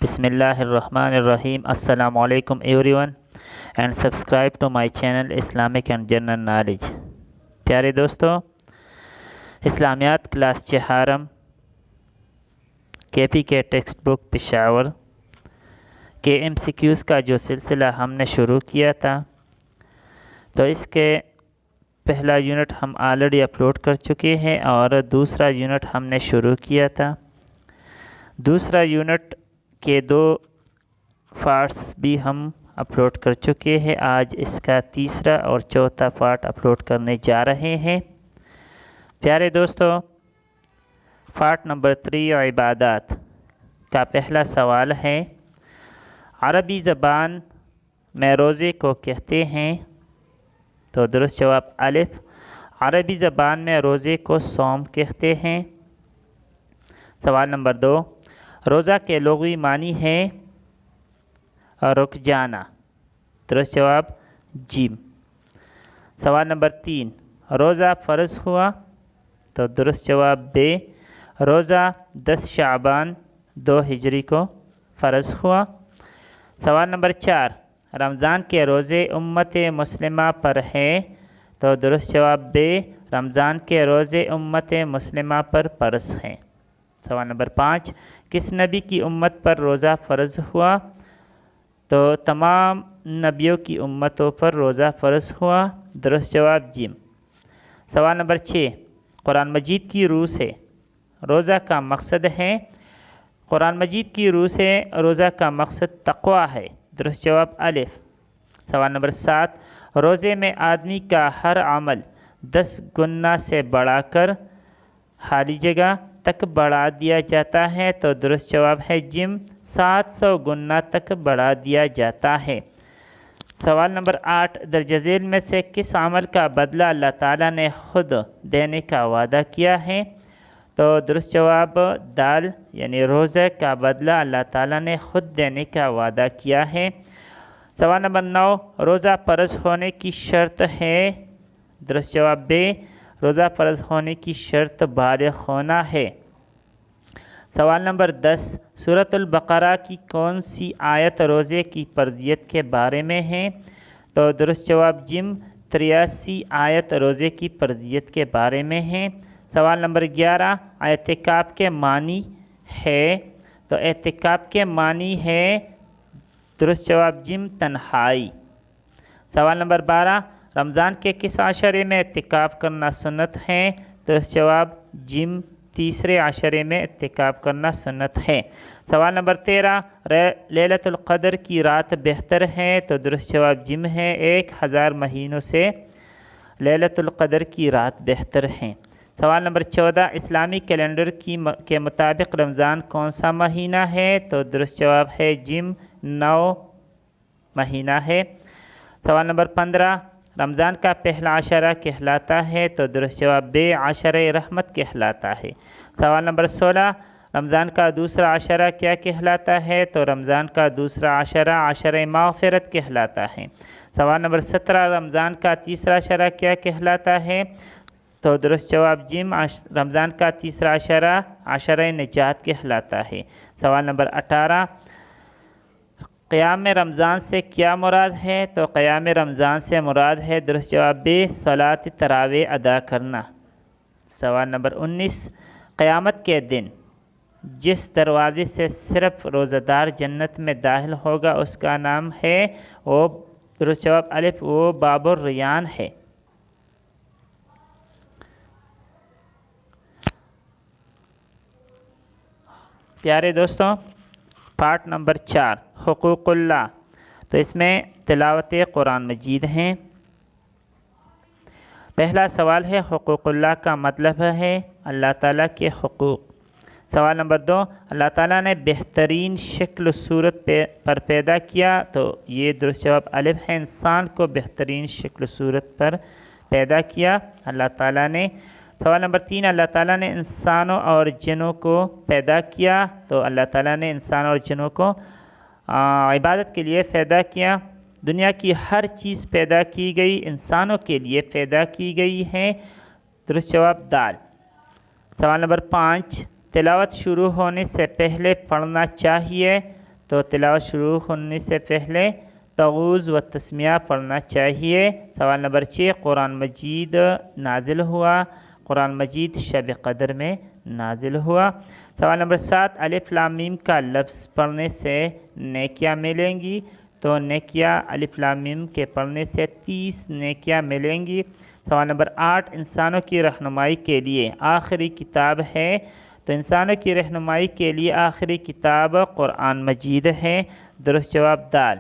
Bismillahirrahmanirrahim. Assalamu alaikum everyone and subscribe to my channel Islamic and General Knowledge. प्यारे दोस्तों, इस्लामियात class चहारम KP के text book Peshawar के MCQs का जो सिलसिला हमने शुरू किया था, तो इसके पहला यूनिट हम ऑलरेडी अपलोड कर चुके हैं और दूसरा यूनिट हमने शुरू किया था। दूसरा यूनिट के 2 पार्ट्स भी हम अपलोड कर चुके हैं। आज इसका तीसरा और चौथा पार्ट अपलोड करने जा रहे हैं। प्यारे दोस्तों, पार्ट नंबर 3 इबादत का पहला सवाल है, अरबी ज़बान में रोज़े को कहते हैं? तो दुरुस्त जवाब अलिफ। अरबी ज़बान में रोज़े को सौम कहते हैं। सवाल नंबर 2, रोज़ा के लुग़वी मानी है रुक जाना। दुरुस्त जवाब जीम। सवाल नंबर 3, रोज़ा फ़र्ज़ हुआ? तो दुरुस्त जवाब बे। रोज़ा 10 शाबान 2 हिजरी को फ़र्ज़ हुआ। सवाल नंबर 4, रमज़ान के रोज़े उम्मत मुस्लिमा पर हैं? तो दुरुस्त जवाब बे। रमज़ान के रोज़े उम्मत मुस्लिमा पर फ़र्ज़ हैं। सवाल नंबर 5, किस नबी की उम्मत पर रोज़ा फ़र्ज़ हुआ? तो तमाम नबियों की उम्मतों पर रोज़ा फ़र्ज़ हुआ। दुरुस्त जवाब जिम। सवाल नंबर 6, कुरान मजीद की रूह से रोज़ा का मकसद है? कुरान मजीद की रूह से रोज़ा का मकसद तक़वा है। दुरुस्त जवाब अलिफ। सवाल नंबर 7, रोज़े में आदमी का हर अमल 10 गुना से बढ़ाकर खाली जगह तक बढ़ा दिया जाता है। तो दुरुस्त जवाब है जिम। 700 गुना तक बढ़ा दिया जाता है। सवाल नंबर 8, दर्ज झेल में से किस अमल का बदला अल्लाह ताला ने खुद देने का वादा किया है? तो दुरुस्त जवाब दाल यानी रोज़े का बदला अल्लाह ताला ने खुद देने का वादा किया है। सवाल नंबर 9, रोज़ा फ़र्ज़ होने की शर्त है? दुरुस्त जवाब बे। रोज़ा फ़र्ज़ होने की शर्त बालिग़ होना है। सवाल नंबर 10, सूरतुल बक़रा की कौन सी आयत रोज़े की फ़र्ज़ियत के बारे में है? तो दुरुस्त जवाब जिम। 83 आयत रोज़े की फ़र्ज़ियत के बारे में है। सवाल नंबर 11, एतिकाफ़ के मानी है? तो एतिकाफ़ के मानी है दुरुस्त जवाब जिम तन्हाई। सवाल नंबर 12, रमज़ान के किस आशरे में एतिकाफ़ करना सुन्नत है? तो जवाब जिम। तीसरे आशरे में एतिकाफ़ करना सुन्नत है। सवाल नंबर 13, लैलतुल क़द्र की रात बेहतर है? तो दुरुस्त जवाब जिम है। 1000 महीनों से लैलतुल क़द्र की रात बेहतर है। सवाल नंबर 14, इस्लामी कैलेंडर के मुताबिक रमज़ान कौन सा महीना है? तो दुरुस्त जवाब है जिम। 9 महीना है। सवाल नंबर 15, रमज़ान का पहला आशरा कहलाता है? तो दुरुस्त जवाब बे। आशरे रहमत कहलाता है। सवाल नंबर 16, रमज़ान का दूसरा आशरा क्या कहलाता है? तो रमज़ान का दूसरा आशरा आशरे माग़फ़िरत कहलाता है। सवाल नंबर 17, रमज़ान का तीसरा आशरा क्या कहलाता है? तो दुरुस्त जवाब जिम। रमज़ान का तीसरा आशरा आशरे निजात कहलाता है। सवाल नंबर 18, क़याम रमज़ान से क्या मुराद है? तो क़याम रमज़ान से मुराद है दुरुस्त जवाब बे सलात तरावीह अदा करना। सवाल नंबर 19, क़यामत के दिन जिस दरवाज़े से सिर्फ़ रोज़ादार जन्नत में दाखिल होगा उसका नाम है? वो दुरुस्त जवाब अलिफ, वो बाबुर रियान है। प्यारे दोस्तों, पार्ट नंबर 4 हुकूकुल्लाह। तो इसमें तिलावत कुरान मजीद हैं। पहला सवाल है, हुकूकुल्लाह का मतलब है अल्लाह ताला के हुकूक। सवाल नंबर 2, अल्लाह ताला ने बेहतरीन शक्ल सूरत पर पैदा किया? तो ये दुरुस्त जवाब अलिफ है। इंसान को बेहतरीन शक्ल सूरत पर पैदा किया अल्लाह ताला ने। सवाल नंबर 3, अल्लाह ताला ने इंसानों और जिनों को पैदा किया? तो अल्लाह ताला ने इंसान और जिनों को इबादत के लिए पैदा किया। दुनिया की हर चीज़ पैदा की गई इंसानों के लिए पैदा की गई है। दुरुस्त जवाब दाल। सवाल नंबर 5, तिलावत शुरू होने से पहले पढ़ना चाहिए? تو تلاوت شروع ہونے سے پہلے تعوذ و تسمیہ پڑھنا چاہیے۔ سوال نمبر 6، قرآن مجید نازل ہوا، قرآن مجید شب قدر میں نازل ہوا۔ سوال نمبر 7، الف لام میم کا لفظ پڑھنے سے نیکیاں ملیں گی، تو نیکیاں الف لام میم کے پڑھنے سے 30 نیکیاں ملیں گی۔ سوال نمبر 8، انسانوں کی رہنمائی کے لیے آخری کتاب ہے، تو انسانوں کی رہنمائی کے لیے آخری کتاب قرآن مجید ہے۔ درست جواب دال۔